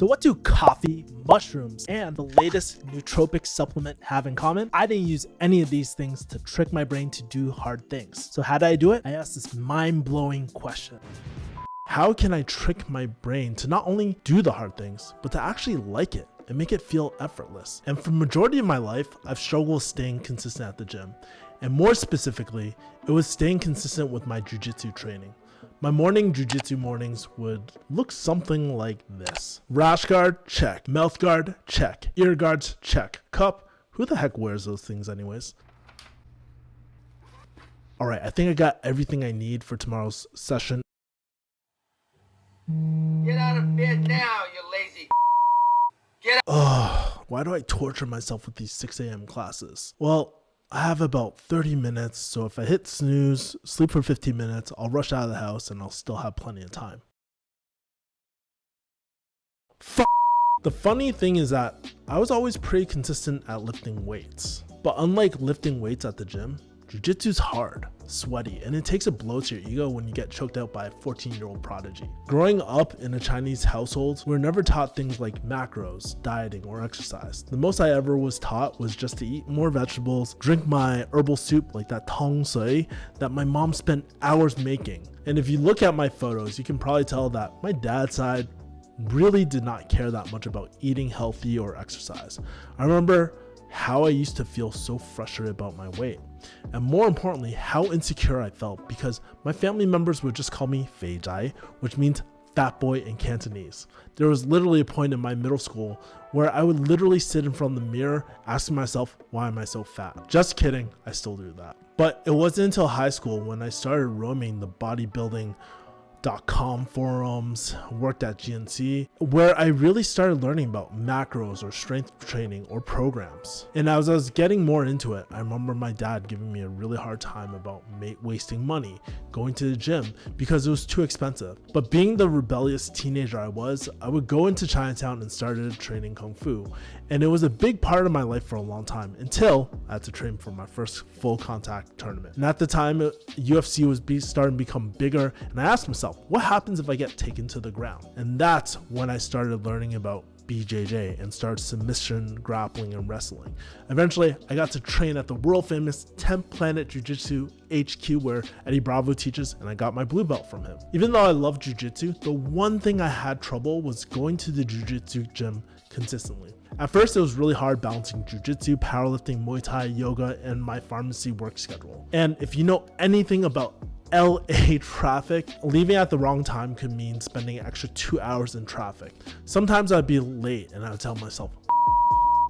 So what do coffee, mushrooms, and the latest nootropic supplement have in common? I didn't use any of these things to trick my brain to do hard things. So how did I do it? I asked this mind-blowing question. How can I trick my brain to not only do the hard things, but to actually like it and make it feel effortless? And for the majority of my life, I've struggled staying consistent at the gym. And more specifically, it was staying consistent with my jiu-jitsu training. My morning jiu-jitsu mornings would look something like this. Rash guard, check. Mouth guard, check. Ear guards, check. Cup, who the heck wears those things anyways? All right, I think I got everything I need for tomorrow's session. Get out of bed now, you lazy. Get out. Why do I torture myself with these 6 a.m. classes? Well, I have about 30 minutes, so if I hit snooze, sleep for 15 minutes, I'll rush out of the house and I'll still have plenty of time. The funny thing is that I was always pretty consistent at lifting weights. But unlike lifting weights at the gym, jiu-jitsu's hard, sweaty, and it takes a blow to your ego when you get choked out by a 14-year-old prodigy. Growing up in a Chinese household, we were never taught things like macros, dieting, or exercise. The most I ever was taught was just to eat more vegetables, drink my herbal soup like that tong sui that my mom spent hours making. And if you look at my photos, you can probably tell that my dad's side really did not care that much about eating healthy or exercise. I remember how I used to feel so frustrated about my weight, and more importantly, how insecure I felt because my family members would just call me Fei Zai, which means fat boy in Cantonese. There was literally a point in my middle school where I would literally sit in front of the mirror asking myself, why am I so fat? Just kidding, I still do that. But it wasn't until high school when I started roaming the bodybuilding.com forums, worked at GNC, where I really started learning about macros or strength training or programs. And as I was getting more into it, I remember my dad giving me a really hard time about wasting money going to the gym because it was too expensive. But being the rebellious teenager I was, I would go into Chinatown and started training Kung Fu. And it was a big part of my life for a long time until I had to train for my first full contact tournament. And at the time, UFC was starting to become bigger, and I asked myself, what happens if I get taken to the ground? And that's when I started learning about BJJ and started submission, grappling, and wrestling. Eventually, I got to train at the world famous 10th Planet Jiu-Jitsu HQ where Eddie Bravo teaches, and I got my blue belt from him. Even though I love Jiu-Jitsu, the one thing I had trouble was going to the Jiu-Jitsu gym consistently. At first, it was really hard balancing Jiu-Jitsu, powerlifting, Muay Thai, yoga, and my pharmacy work schedule. And if you know anything about LA traffic, leaving at the wrong time could mean spending an extra 2 hours in traffic. Sometimes I'd be late and I would tell myself,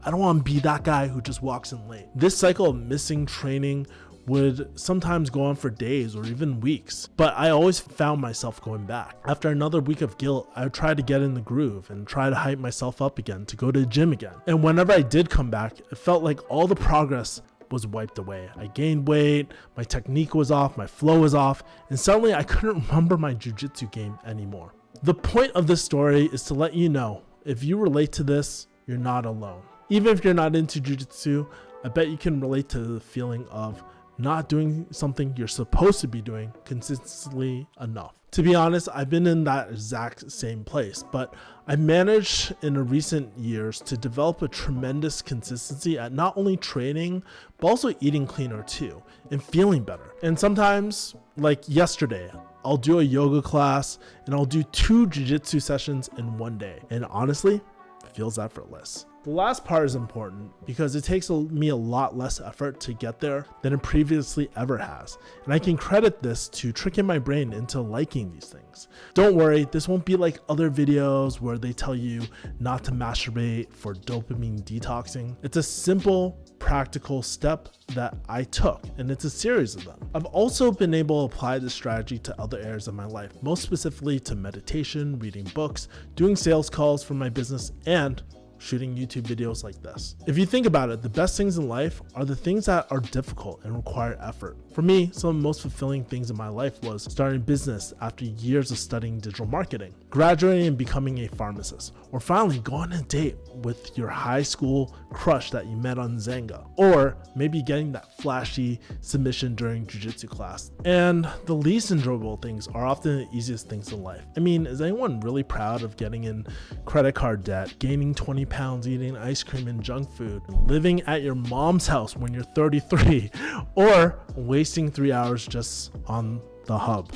I don't want to be that guy who just walks in late. This cycle of missing training would sometimes go on for days or even weeks, but I always found myself going back. After another week of guilt, I would try to get in the groove and try to hype myself up again to go to the gym again. And whenever I did come back, it felt like all the progress was wiped away. I gained weight, my technique was off, my flow was off, and suddenly I couldn't remember my jiu-jitsu game anymore. The point of this story is to let you know, if you relate to this, you're not alone. Even if you're not into jiu-jitsu, I bet you can relate to the feeling of not doing something you're supposed to be doing consistently enough. To be honest, I've been in that exact same place, but I managed in the recent years to develop a tremendous consistency at not only training, but also eating cleaner too, and feeling better. And sometimes, like yesterday, I'll do a yoga class and I'll do 2 jiu-jitsu sessions in one day. And honestly, it feels effortless. The last part is important because it takes me a lot less effort to get there than it previously ever has. And I can credit this to tricking my brain into liking these things. Don't worry, this won't be like other videos where they tell you not to masturbate for dopamine detoxing. It's a simple, practical step that I took, and it's a series of them. I've also been able to apply this strategy to other areas of my life, most specifically to meditation, reading books, doing sales calls for my business, and shooting YouTube videos like this. If you think about it, the best things in life are the things that are difficult and require effort. For me, some of the most fulfilling things in my life was starting a business after years of studying digital marketing, graduating and becoming a pharmacist, or finally go on a date with your high school crush that you met on Zanga, or maybe getting that flashy submission during jiu-jitsu class. And the least enjoyable things are often the easiest things in life. I mean, is anyone really proud of getting in credit card debt, gaining 20 pounds, eating ice cream and junk food, living at your mom's house when you're 33, or wasting 3 hours just on the hub?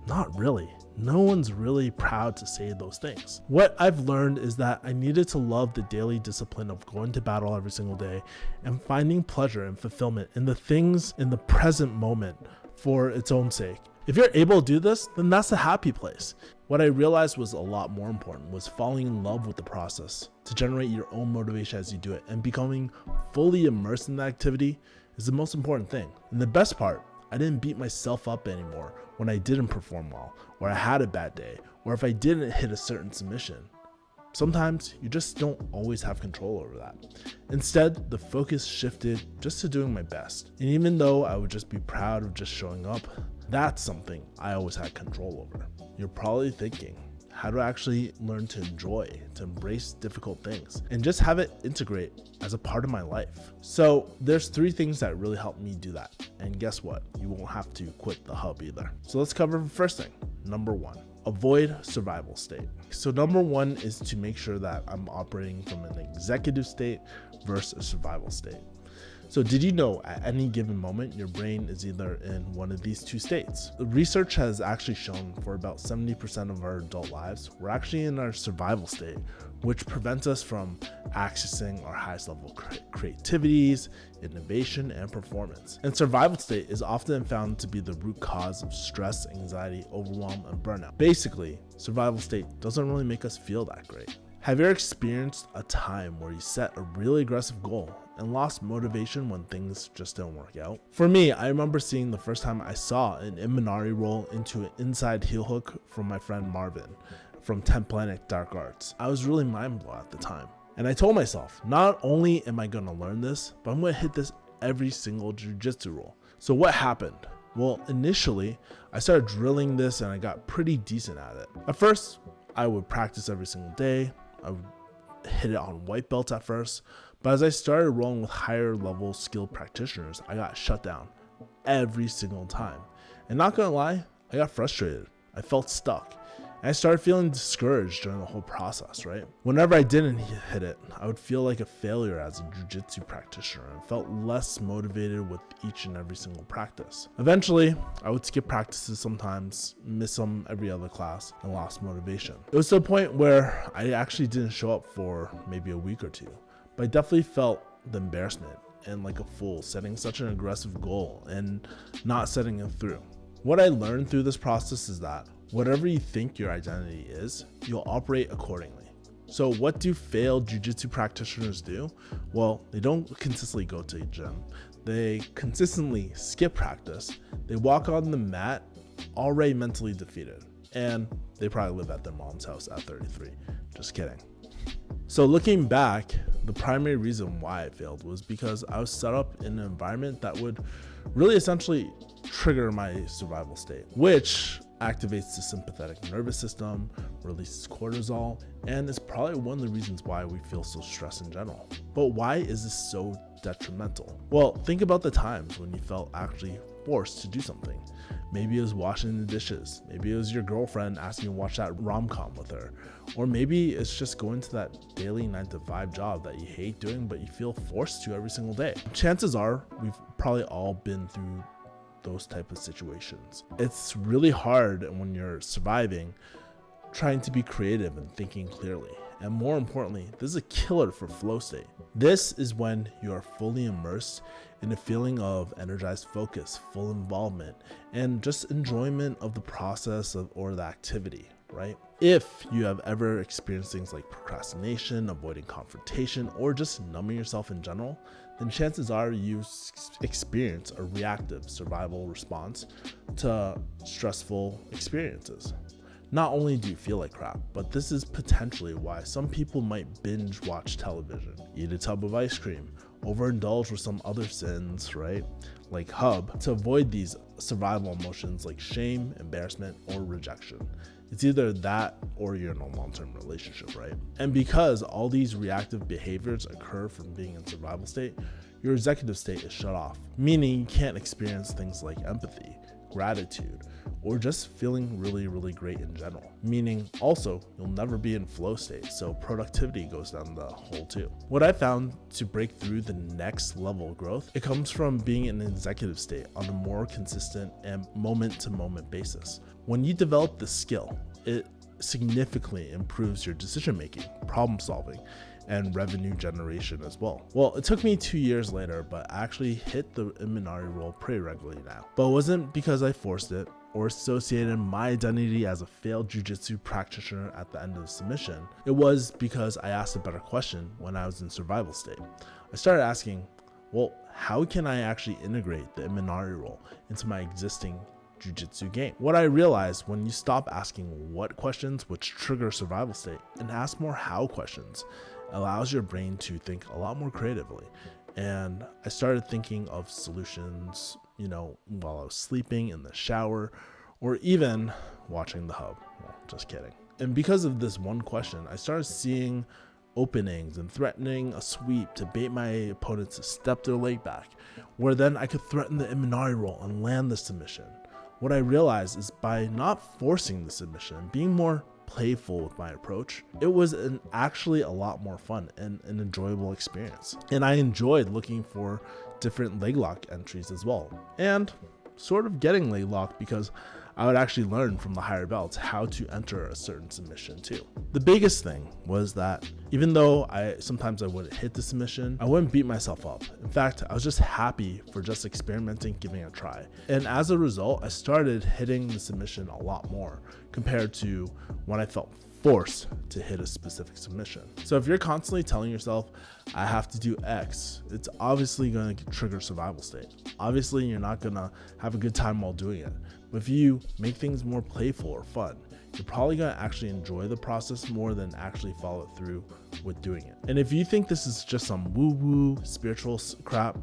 Not really. No one's really proud to say those things. What I've learned is that I needed to love the daily discipline of going to battle every single day and finding pleasure and fulfillment in the things in the present moment for its own sake. If you're able to do this, then that's a happy place. What I realized was a lot more important was falling in love with the process to generate your own motivation as you do it, and becoming fully immersed in the activity is the most important thing. And the best part, I didn't beat myself up anymore when I didn't perform well, or I had a bad day, or if I didn't hit a certain submission. Sometimes you just don't always have control over that. Instead, the focus shifted just to doing my best. And even though I would just be proud of just showing up, that's something I always had control over. You're probably thinking, how to actually learn to enjoy, to embrace difficult things, and just have it integrate as a part of my life. So there's 3 things that really helped me do that. And guess what? You won't have to quit the hub either. So let's cover the first thing. Number 1, avoid survival state. So number 1 is to make sure that I'm operating from an executive state versus a survival state. So did you know at any given moment, your brain is either in one of these 2 states? The research has actually shown for about 70% of our adult lives, we're actually in our survival state, which prevents us from accessing our highest level creativities, innovation, and performance. And survival state is often found to be the root cause of stress, anxiety, overwhelm, and burnout. Basically, survival state doesn't really make us feel that great. Have you ever experienced a time where you set a really aggressive goal and lost motivation when things just didn't work out? For me, I remember seeing the first time I saw an Imanari roll into an inside heel hook from my friend Marvin from 10th Planet Dark Arts. I was really mind blown at the time. And I told myself, not only am I gonna learn this, but I'm gonna hit this every single jiu-jitsu roll. So what happened? Well, initially, I started drilling this and I got pretty decent at it. At first, I would practice every single day. I would hit it on white belts at first, but as I started rolling with higher level skilled practitioners, I got shut down every single time. And not gonna lie, I got frustrated. I felt stuck. And I started feeling discouraged during the whole process, right? Whenever I didn't hit it, I would feel like a failure as a jiu-jitsu practitioner and felt less motivated with each and every single practice. Eventually, I would skip practices sometimes, miss them every other class, and lost motivation. It was to a point where I actually didn't show up for maybe a week or 2, but I definitely felt the embarrassment and like a fool setting such an aggressive goal and not setting it through. What I learned through this process is that whatever you think your identity is, you'll operate accordingly. So what do failed jiu-jitsu practitioners do? Well, they don't consistently go to a gym. They consistently skip practice. They walk on the mat already mentally defeated. And they probably live at their mom's house at 33. Just kidding. So looking back, the primary reason why I failed was because I was set up in an environment that would really essentially trigger my survival state, which activates the sympathetic nervous system, releases cortisol, and is probably one of the reasons why we feel so stressed in general. But why is this so detrimental? Well, think about the times when you felt actually forced to do something. Maybe it was washing the dishes. Maybe it was your girlfriend asking you to watch that rom-com with her. Or maybe it's just going to that daily 9-to-5 job that you hate doing, but you feel forced to every single day. Chances are we've probably all been through those type of situations. It's really hard when you're surviving, trying to be creative and thinking clearly. And more importantly, this is a killer for flow state. This is when you are fully immersed in a feeling of energized focus, full involvement, and just enjoyment of the process or the activity, right? If you have ever experienced things like procrastination, avoiding confrontation, or just numbing yourself in general, then chances are you experience a reactive survival response to stressful experiences. Not only do you feel like crap, but this is potentially why some people might binge watch television, eat a tub of ice cream, overindulge with some other sins, right? Like hub, to avoid these survival emotions like shame, embarrassment, or rejection. It's either that or you're in a long-term relationship, right? And because all these reactive behaviors occur from being in survival state, your executive state is shut off, meaning you can't experience things like empathy, gratitude, or just feeling really, really great in general. Meaning also, you'll never be in flow state, so productivity goes down the hole too. What I found to break through the next level of growth, it comes from being in an executive state on a more consistent and moment-to-moment basis. When you develop this skill, it significantly improves your decision making, problem solving, and revenue generation as well. Well, it took me 2 years later, but I actually hit the Imanari role pretty regularly now. But it wasn't because I forced it or associated my identity as a failed jiu-jitsu practitioner at the end of the submission. It was because I asked a better question when I was in survival state. I started asking, well, how can I actually integrate the Imanari role into my existing jiu-jitsu game? What I realized, when you stop asking what questions, which trigger survival state, and ask more how questions, allows your brain to think a lot more creatively. And I started thinking of solutions, while I was sleeping, in the shower, or even watching the hub. Well, just kidding. And because of this one question, I started seeing openings and threatening a sweep to bait my opponents to step their leg back, where then I could threaten the Imanari roll and land the submission. What I realized is, by not forcing the submission, being more playful with my approach, it was actually a lot more fun and an enjoyable experience. And I enjoyed looking for different leg lock entries as well, and sort of getting leg locked because I would actually learn from the higher belts how to enter a certain submission too. The biggest thing was that even though sometimes I wouldn't hit the submission, I wouldn't beat myself up. In fact, I was just happy for just experimenting, giving it a try. And as a result, I started hitting the submission a lot more compared to when I felt forced to hit a specific submission. So if you're constantly telling yourself, I have to do X, it's obviously going to trigger survival state. Obviously, you're not going to have a good time while doing it. But if you make things more playful or fun, you're probably going to actually enjoy the process more than actually follow through with doing it. And if you think this is just some woo-woo spiritual crap,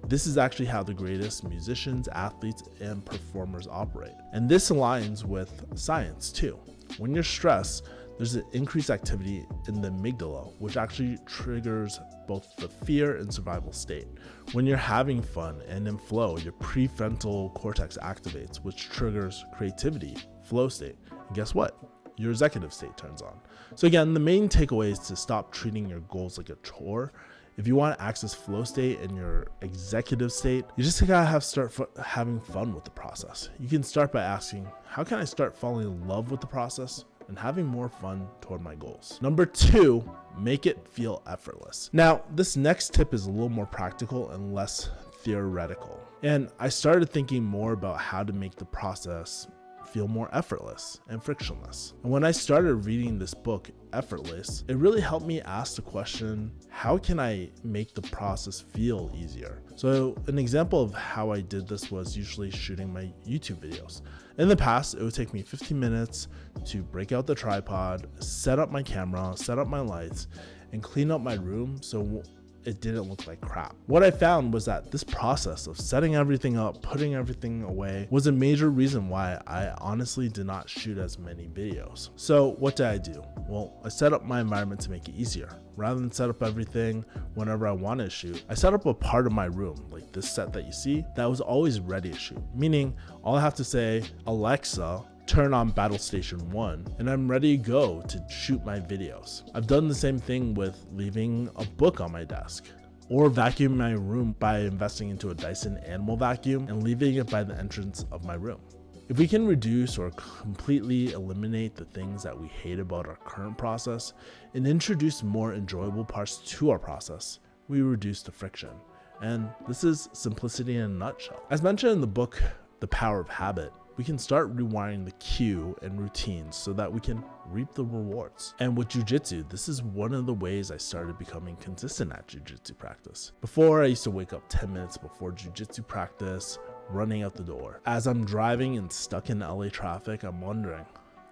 this is actually how the greatest musicians, athletes, and performers operate. And this aligns with science too. When you're stressed, there's an increased activity in the amygdala, which actually triggers both the fear and survival state. When you're having fun and in flow, your prefrontal cortex activates, which triggers creativity, flow state. And guess what? Your executive state turns on. So again, the main takeaway is to stop treating your goals like a chore. If you want to access flow state in your executive state, you just gotta start having fun with the process. You can start by asking, how can I start falling in love with the process and having more fun toward my goals? Number 2, make it feel effortless. Now, this next tip is a little more practical and less theoretical. And I started thinking more about how to make the process feel more effortless and frictionless. And when I started reading this book, Effortless, it really helped me ask the question, how can I make the process feel easier? So an example of how I did this was usually shooting my YouTube videos. In the past, it would take me 15 minutes to break out the tripod, set up my camera, set up my lights, and clean up my room so it didn't look like crap. What I found was that this process of setting everything up, putting everything away, was a major reason why I honestly did not shoot as many videos. So what did I do? Well, I set up my environment to make it easier. Rather than set up everything whenever I wanted to shoot, I set up a part of my room, like this set that you see, that was always ready to shoot. Meaning, all I have to say, Alexa, turn on Battle Station 1, and I'm ready to go to shoot my videos. I've done the same thing with leaving a book on my desk, or vacuuming my room by investing into a Dyson animal vacuum and leaving it by the entrance of my room. If we can reduce or completely eliminate the things that we hate about our current process and introduce more enjoyable parts to our process, we reduce the friction. And this is simplicity in a nutshell. As mentioned in the book, The Power of Habit, we can start rewiring the cue and routines so that we can reap the rewards. And with jiu-jitsu, this is one of the ways I started becoming consistent at jiu-jitsu practice. Before, I used to wake up 10 minutes before jiu-jitsu practice, running out the door. As I'm driving and stuck in LA traffic, I'm wondering,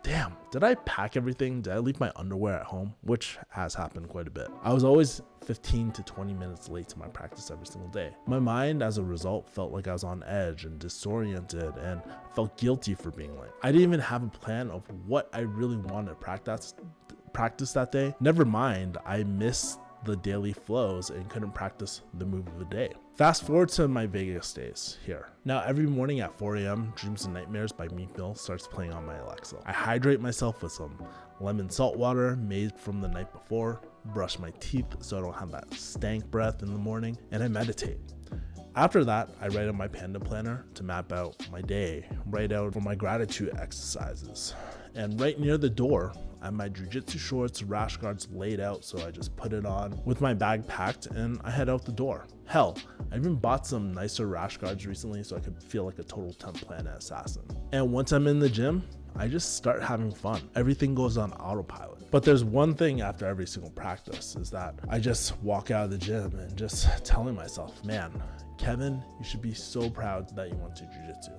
damn, did I pack everything? Did I leave my underwear at home? Which has happened quite a bit. I was always 15 to 20 minutes late to my practice every single day. My mind, as a result, felt like I was on edge and disoriented and felt guilty for being late. I didn't even have a plan of what I really wanted to practice that day. Never mind, I missed the daily flows and couldn't practice the move of the day. Fast forward to my Vegas days here. Now every morning at 4 a.m., Dreams and Nightmares by Meek Mill starts playing on my Alexa. I hydrate myself with some lemon salt water made from the night before, brush my teeth so I don't have that stank breath in the morning, and I meditate. After that, I write on my Panda planner to map out my day, write out for my gratitude exercises. And right near the door, I have my jujitsu shorts, rash guards laid out, so I just put it on with my bag packed and I head out the door. Hell, I even bought some nicer rash guards recently so I could feel like a total 10 Planet assassin. And once I'm in the gym, I just start having fun. Everything goes on autopilot. But there's one thing after every single practice is that I just walk out of the gym and just telling myself, man, Kevin, you should be so proud that you went to jiu-jitsu.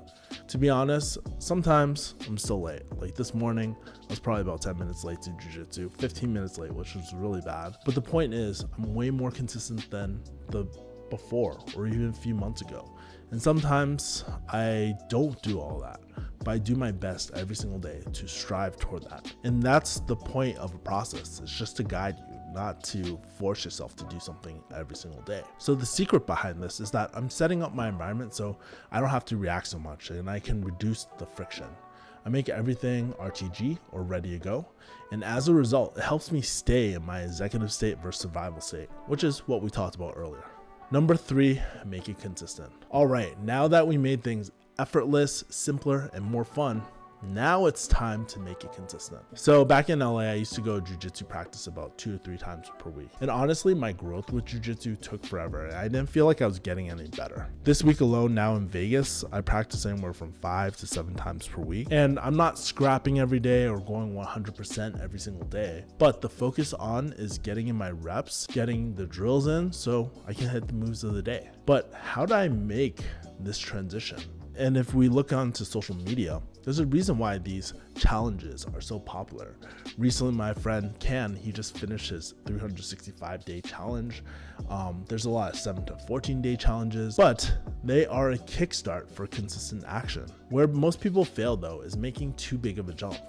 To be honest, sometimes I'm still late. Like this morning, I was probably about 10 minutes late to jiu-jitsu, 15 minutes late, which was really bad. But the point is, I'm way more consistent than the before or even a few months ago. And sometimes I don't do all that, but I do my best every single day to strive toward that. And that's the point of a process. It's just to guide you, not to force yourself to do something every single day. So the secret behind this is that I'm setting up my environment so I don't have to react so much and I can reduce the friction. I make everything RTG or ready to go. And as a result, it helps me stay in my executive state versus survival state, which is what we talked about earlier. Number 3, make it consistent. All right, now that we made things effortless, simpler, and more fun, now it's time to make it consistent. So back in LA, I used to go jiu-jitsu practice about 2 or 3 times per week. And honestly, my growth with jiu-jitsu took forever and I didn't feel like I was getting any better. This week alone, now in Vegas, I practice anywhere from 5 to 7 times per week. And I'm not scrapping every day or going 100% every single day, but the focus on is getting in my reps, getting the drills in so I can hit the moves of the day. But how do I make this transition? And if we look onto social media, there's a reason why these challenges are so popular. Recently, my friend Ken, he just finished his 365-day challenge. There's a lot of 7 to 14-day challenges, but they are a kickstart for consistent action. Where most people fail though is making too big of a jump.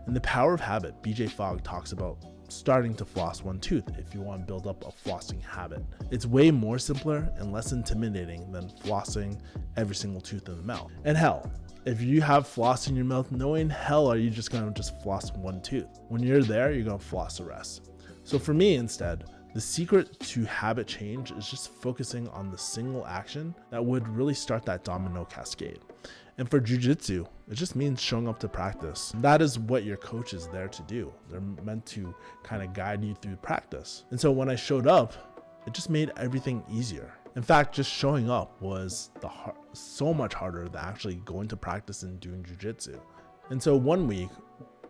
In The Power of Habit, BJ Fogg talks about starting to floss one tooth if you want to build up a flossing habit. It's way more simpler and less intimidating than flossing every single tooth in the mouth. And hell, if you have floss in your mouth, knowing hell are you just gonna just floss one tooth? When you're there, you're gonna floss the rest. So for me instead, the secret to habit change is just focusing on the single action that would really start that domino cascade. And for jiu-jitsu, it just means showing up to practice. That is what your coach is there to do. They're meant to kind of guide you through practice. And so when I showed up, it just made everything easier. In fact, just showing up was so much harder than actually going to practice and doing jiu-jitsu. And so one week,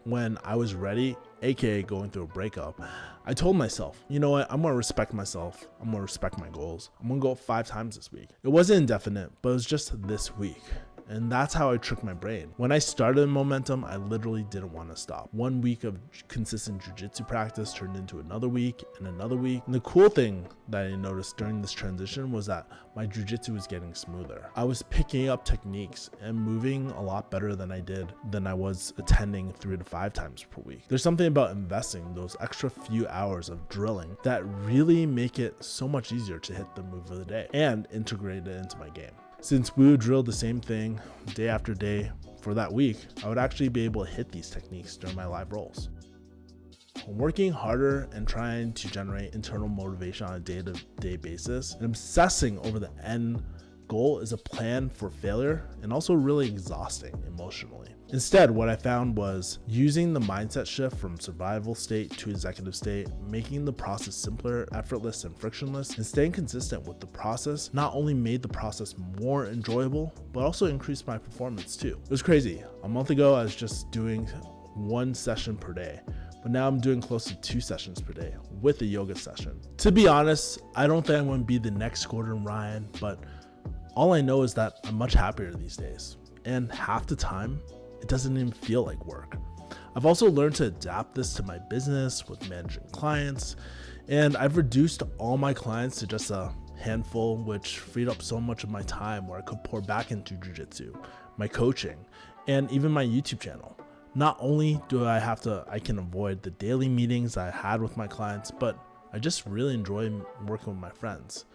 when I was ready, aka going through a breakup, I told myself, you know what, I'm gonna respect myself, I'm gonna respect my goals, I'm gonna go 5 times this week. It wasn't indefinite, but it was just this week. And that's how I tricked my brain. When I started momentum, I literally didn't want to stop. 1 week of consistent jiu-jitsu practice turned into another week and another week. And the cool thing that I noticed during this transition was that my jiu-jitsu was getting smoother. I was picking up techniques and moving a lot better than I was attending 3 to 5 times per week. There's something about investing those extra few hours of drilling that really make it so much easier to hit the move of the day and integrate it into my game. Since we would drill the same thing day after day for that week, I would actually be able to hit these techniques during my live rolls. Working harder and trying to generate internal motivation on a day-to-day basis and obsessing over the end goal is a plan for failure and also really exhausting emotionally. Instead, what I found was using the mindset shift from survival state to executive state, making the process simpler, effortless, and frictionless, and staying consistent with the process not only made the process more enjoyable, but also increased my performance too. It was crazy. A month ago, I was just doing 1 session per day, but now I'm doing close to 2 sessions per day with a yoga session. To be honest, I don't think I'm going to be the next Gordon Ryan, but all I know is that I'm much happier these days. And half the time, it doesn't even feel like work. I've also learned to adapt this to my business with managing clients And I've reduced all my clients to just a handful, which freed up so much of my time where I could pour back into jiu-jitsu, my coaching, and even my YouTube channel. Not only do I can avoid the daily meetings I had with my clients, but I just really enjoy working with my friends.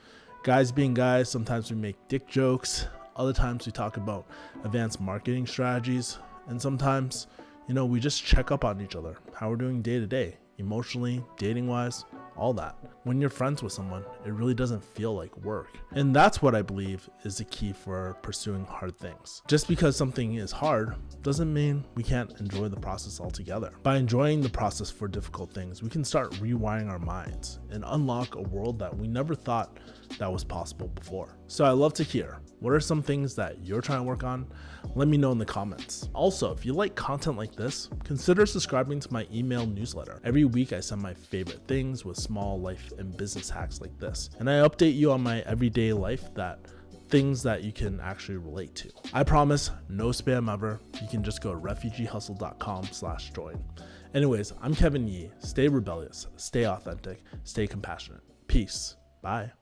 Guys being guys, sometimes we make dick jokes, other times we talk about advanced marketing strategies, and sometimes, we just check up on each other, how we're doing day to day, emotionally, dating wise, all that. When you're friends with someone, it really doesn't feel like work. And that's what I believe is the key for pursuing hard things. Just because something is hard doesn't mean we can't enjoy the process altogether. By enjoying the process for difficult things, we can start rewiring our minds and unlock a world that we never thought that was possible before. So I love to hear, what are some things that you're trying to work on? Let me know in the comments. Also, if you like content like this, consider subscribing to my email newsletter. Every week I send my favorite things with small life and business hacks like this. And I update you on my everyday life, things that you can actually relate to. I promise, no spam ever. You can just go to refugeehustle.com/join. Anyways, I'm Kevin Yee. Stay rebellious, stay authentic, stay compassionate. Peace. Bye.